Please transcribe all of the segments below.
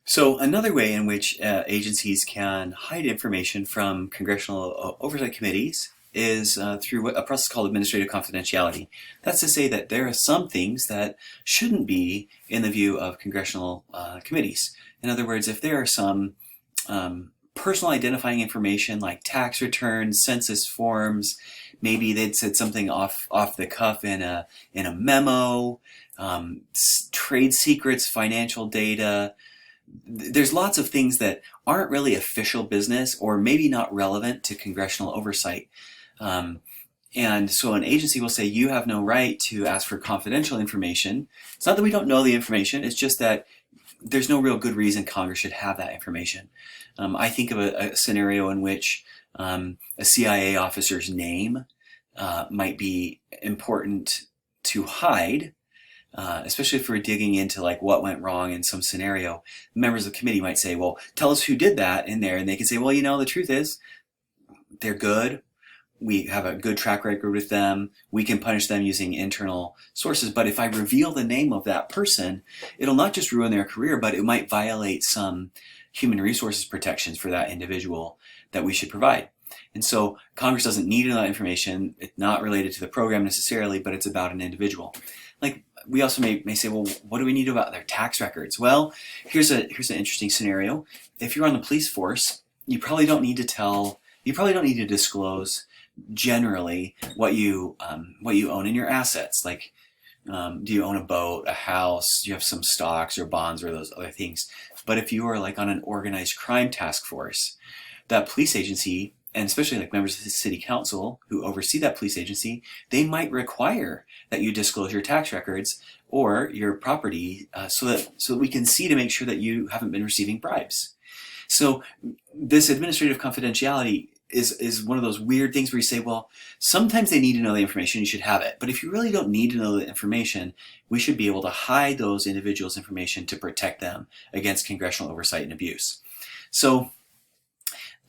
So another way in which agencies can hide information from congressional oversight committees is through a process called administrative confidentiality. That's to say that there are some things that shouldn't be in the view of congressional committees. In other words, if there are some personal identifying information like tax returns, census forms, maybe they'd said something off the cuff in a memo, trade secrets, financial data. There's lots of things that aren't really official business or maybe not relevant to congressional oversight. Um, and so an agency will say, you have no right to ask for confidential information. It's not that we don't know the information, it's just that there's no real good reason Congress should have that information. I think of a scenario in which a CIA officer's name might be important to hide, especially if we're digging into like what went wrong in some scenario. Members of the committee might say, well, tell us who did that in there. And they can say, well, the truth is they're good. We have a good track record with them. We can punish them using internal sources. But if I reveal the name of that person, it'll not just ruin their career, but it might violate some human resources protections for that individual that we should provide. And so Congress doesn't need that information. It's not related to the program necessarily, but it's about an individual. Like, we also may say, well, what do we need about their tax records? Well, here's an interesting scenario. If you're on the police force, you probably don't need to disclose generally what you own in your assets. Like, do you own a boat, a house? Do you have some stocks or bonds or those other things? But if you are like on an organized crime task force, that police agency, and especially like members of the city council who oversee that police agency, they might require that you disclose your tax records or your property so that we can see to make sure that you haven't been receiving bribes. So this administrative confidentiality is one of those weird things where you say, well, sometimes they need to know the information, you should have it. But if you really don't need to know the information, we should be able to hide those individuals' information to protect them against congressional oversight and abuse. So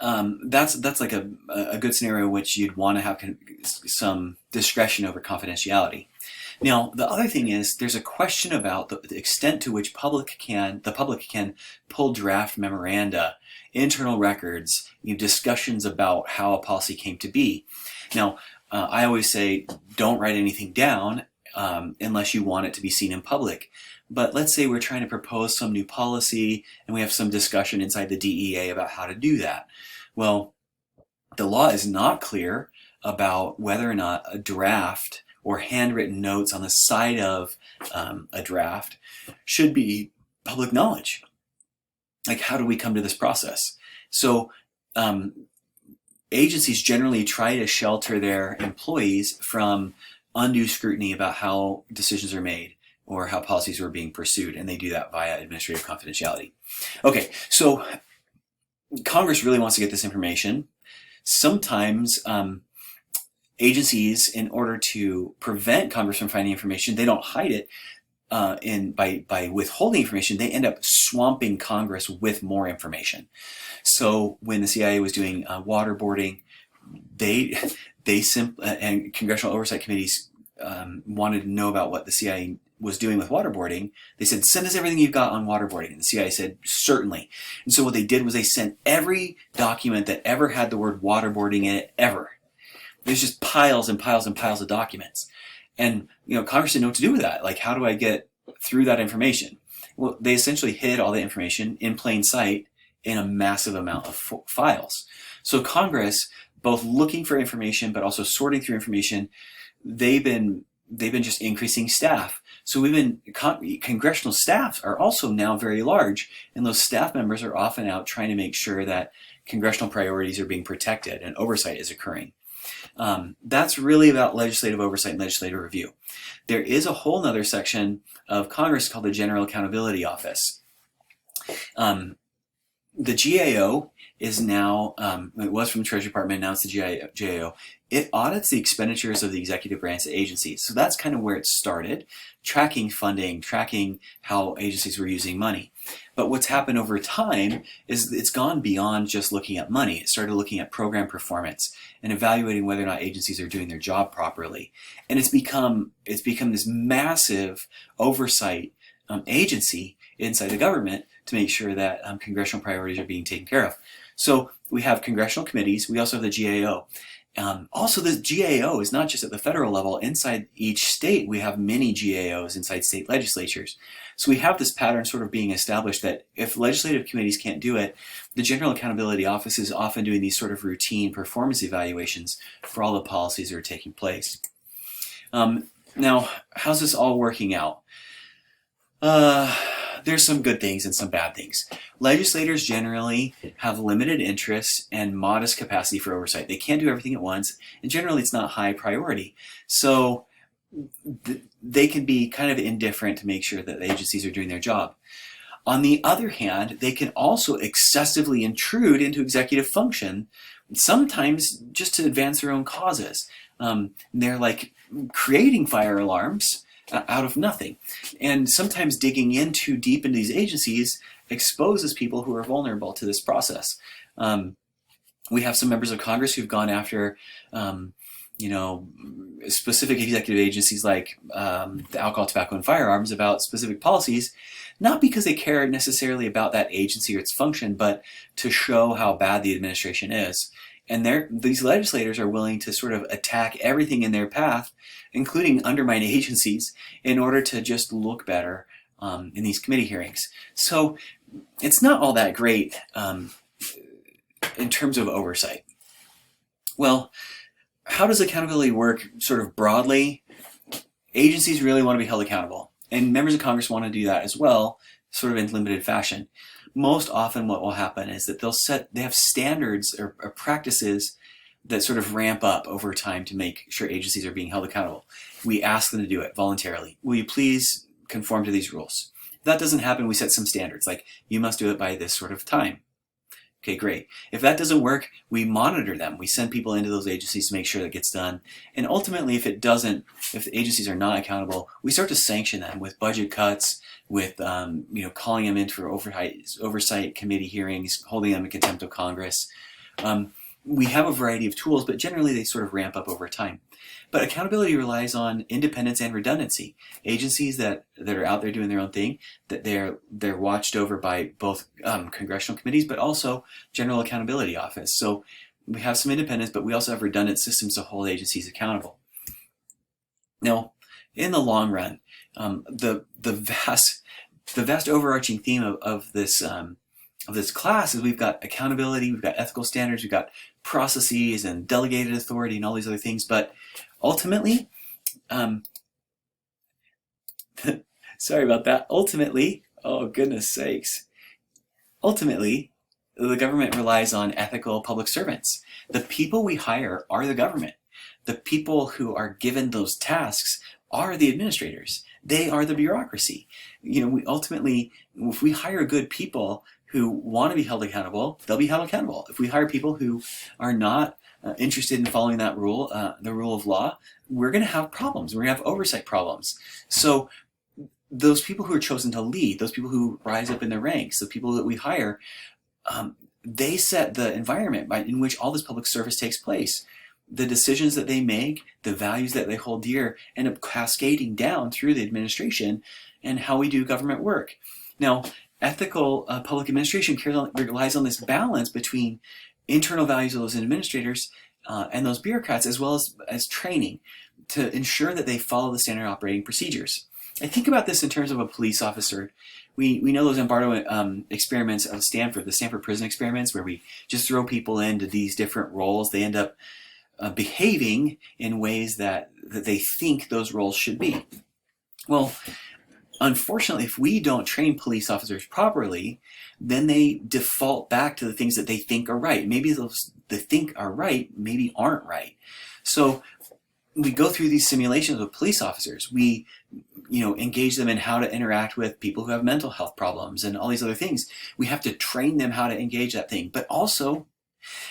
that's like a good scenario in which you'd want to have some discretion over confidentiality. Now, the other thing is there's a question about the extent to which the public can pull draft memoranda, internal records, discussions about how a policy came to be. Now, I always say don't write anything down unless you want it to be seen in public. But let's say we're trying to propose some new policy and we have some discussion inside the DEA about how to do that. Well, the law is not clear about whether or not a draft or handwritten notes on the side of a draft should be public knowledge. Like, how do we come to this process? So agencies generally try to shelter their employees from undue scrutiny about how decisions are made or how policies are being pursued, and they do that via administrative confidentiality. Okay, so Congress really wants to get this information. Sometimes agencies, in order to prevent Congress from finding information, they don't hide it by withholding information. They end up swamping Congress with more information. So when the CIA was doing waterboarding, and congressional oversight committees wanted to know about what the CIA was doing with waterboarding. They said, send us everything you've got on waterboarding. And the CIA said, certainly. And so what they did was they sent every document that ever had the word waterboarding in it ever. There's just piles and piles and piles of documents. And Congress didn't know what to do with that. Like, how do I get through that information? Well, they essentially hid all the information in plain sight in a massive amount of files. So Congress, both looking for information but also sorting through information, they've been just increasing staff. So congressional staffs are also now very large, and those staff members are often out trying to make sure that congressional priorities are being protected and oversight is occurring. That's really about legislative oversight and legislative review. There is a whole other section of Congress called the General Accountability Office. The GAO is now, it was from the Treasury Department, now it's the GAO. It audits the expenditures of the executive branch agencies. So that's kind of where it started, tracking funding, tracking how agencies were using money. But what's happened over time is it's gone beyond just looking at money. It started looking at program performance and evaluating whether or not agencies are doing their job properly. And it's become this massive oversight agency inside the government to make sure that congressional priorities are being taken care of. So we have congressional committees. We also have the GAO. Also, the GAO is not just at the federal level. Inside each state, we have many GAOs inside state legislatures. So we have this pattern sort of being established that if legislative committees can't do it, the General Accountability Office is often doing these sort of routine performance evaluations for all the policies that are taking place. Now, how's this all working out? There's some good things and some bad things. Legislators generally have limited interests and modest capacity for oversight. They can't do everything at once, and generally it's not high priority. So they can be kind of indifferent to make sure that the agencies are doing their job. On the other hand, they can also excessively intrude into executive function, sometimes just to advance their own causes. They're like creating fire alarms out of nothing. And sometimes digging in too deep into these agencies exposes people who are vulnerable to this process. We have some members of Congress who've gone after specific executive agencies like the Alcohol, Tobacco, and Firearms about specific policies, not because they care necessarily about that agency or its function, but to show how bad the administration is. And these legislators are willing to sort of attack everything in their path, including undermine agencies, in order to just look better in these committee hearings. So it's not all that great in terms of oversight. Well, how does accountability work sort of broadly? Agencies really want to be held accountable, and members of Congress want to do that as well, sort of in limited fashion. Most often what will happen is that they have standards or practices that sort of ramp up over time to make sure agencies are being held accountable. We ask them to do it voluntarily. Will you please conform to these rules? If that doesn't happen, we set some standards, like you must do it by this sort of time. Okay, great. If that doesn't work, we monitor them. We send people into those agencies to make sure that gets done. And ultimately, if the agencies are not accountable, we start to sanction them with budget cuts, with calling them in for oversight committee hearings, holding them in contempt of Congress. We have a variety of tools, but generally they sort of ramp up over time. But accountability relies on independence and redundancy. Agencies that are out there doing their own thing, that they're watched over by both congressional committees, but also General Accountability Office. So we have some independence, but we also have redundant systems to hold agencies accountable. Now, in the long run, the vast overarching theme of this class is we've got accountability, we've got ethical standards, we've got processes and delegated authority and all these other things, but ultimately, sorry about that, ultimately, oh goodness sakes, ultimately, the government relies on ethical public servants. The people we hire are the government. The people who are given those tasks are the administrators. They are the bureaucracy. We ultimately, if we hire good people who want to be held accountable, they'll be held accountable. If we hire people who are not interested in following that rule, the rule of law, we're going to have problems. We're going to have oversight problems. So those people who are chosen to lead, those people who rise up in the ranks, the people that we hire, they set the environment in which all this public service takes place. The decisions that they make, the values that they hold dear, end up cascading down through the administration and how we do government work. Now, ethical public administration relies on this balance between internal values of those administrators and those bureaucrats, as well as training to ensure that they follow the standard operating procedures. I think about this in terms of a police officer. We know those Zimbardo experiments of Stanford, the Stanford prison experiments, where we just throw people into these different roles. They end up behaving in ways that they think those roles should be. Well, unfortunately, if we don't train police officers properly, then they default back to the things that they think are right. Maybe those they think are right, maybe aren't right. So we go through these simulations with police officers. We engage them in how to interact with people who have mental health problems and all these other things. We have to train them how to engage that thing, but also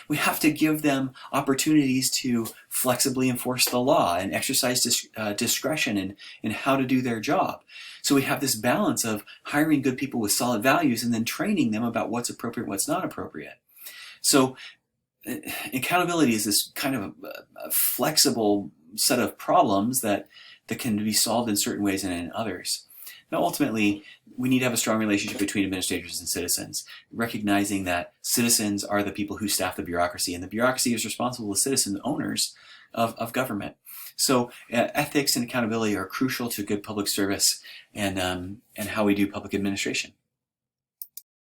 we have to give them opportunities to flexibly enforce the law and exercise discretion in how to do their job. So we have this balance of hiring good people with solid values and then training them about what's appropriate, what's not appropriate. So accountability is this kind of a flexible set of problems that can be solved in certain ways and in others. Now, ultimately, we need to have a strong relationship between administrators and citizens, recognizing that citizens are the people who staff the bureaucracy, and the bureaucracy is responsible to citizen owners of government. So ethics and accountability are crucial to good public service and how we do public administration.